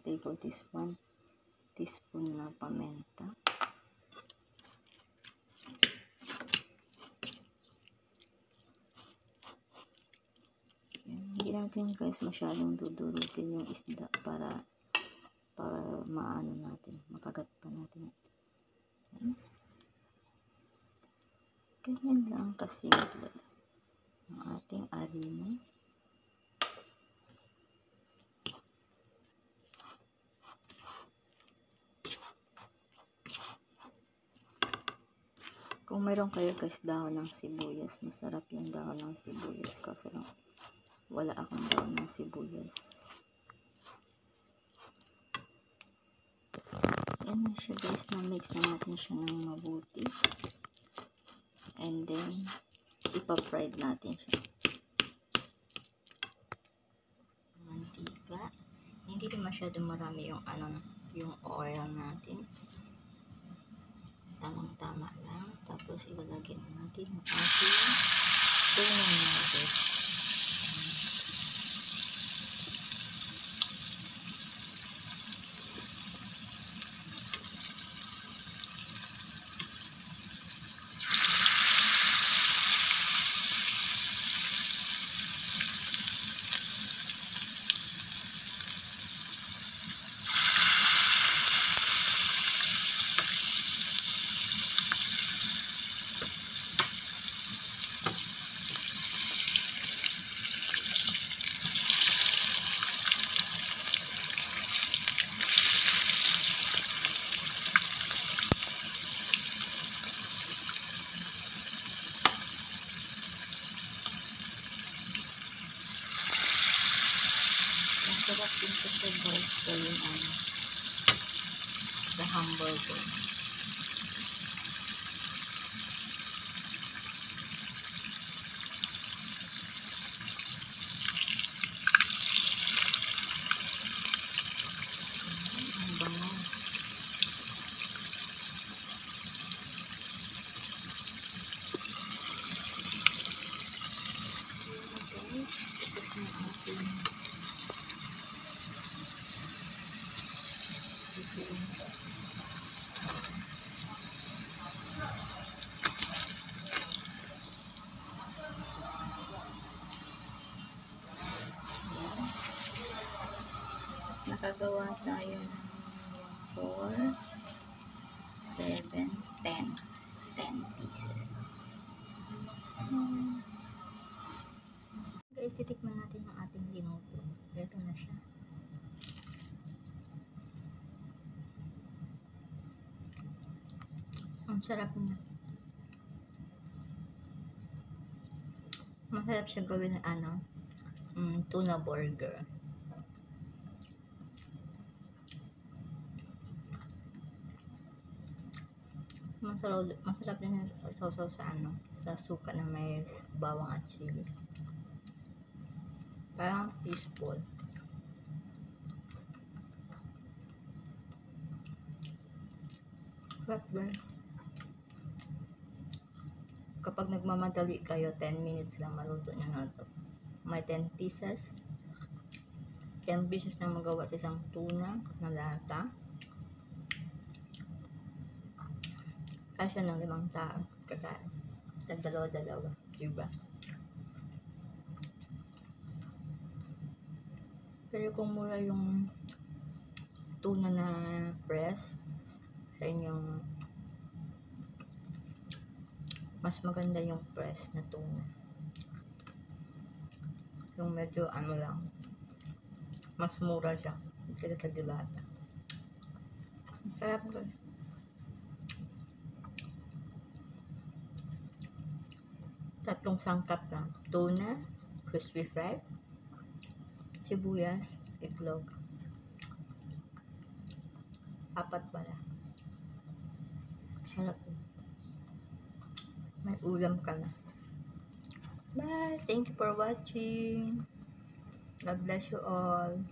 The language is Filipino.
table teaspoon na paminta. Hindi natin guys masyadong dudurutin yung isda para maano natin, makagat pa natin. Ganyan lang kasimple ang ating arina. Kung mayroon kayo guys dahon ng sibuyas, masarap yung dahon ng sibuyas. Kasi lang wala akong dahon ng sibuyas. Yan na siya guys, na-mix na natin siya ng mabuti. And then, ipa-fried natin siya. Mantika. Hindi din masyadong marami yung yung oil natin. Tamang-tama lang. Tapos, ilalagay natin yung ating tuna natin. Sarap din sa guys gawin sa hamburger. Ang bango. Tapos na ating nakagawa tayo ng 4, 7, 10 pieces. Guys, titikman natin yung ating linuto. Ito na siya. Ang sarap niya. Masarap siya gawin na tuna burger. Masarap din sausaw sa suka na may bawang at chili. Parang peaceful. Sarap din. Kapag nagmamadali kayo, 10 minutes lang maluto nyo na ito. May 10 pieces. 10 pieces na magawa sa isang tuna na lata. Kasya ng 5 tao. Kakain. Dalawa-dalawa. Diba? Pero kung mura yung tuna na press sa inyong, mas maganda yung press na tuna. Yung medyo lang, mas mura siya kaysa sa dilata. Sarap guys. Tatlong sangkap lang. Tuna, crispy fried, sibuyas, itlog. 4 pala. Sarap. May ulam ka na. Bye! Thank you for watching. God bless you all.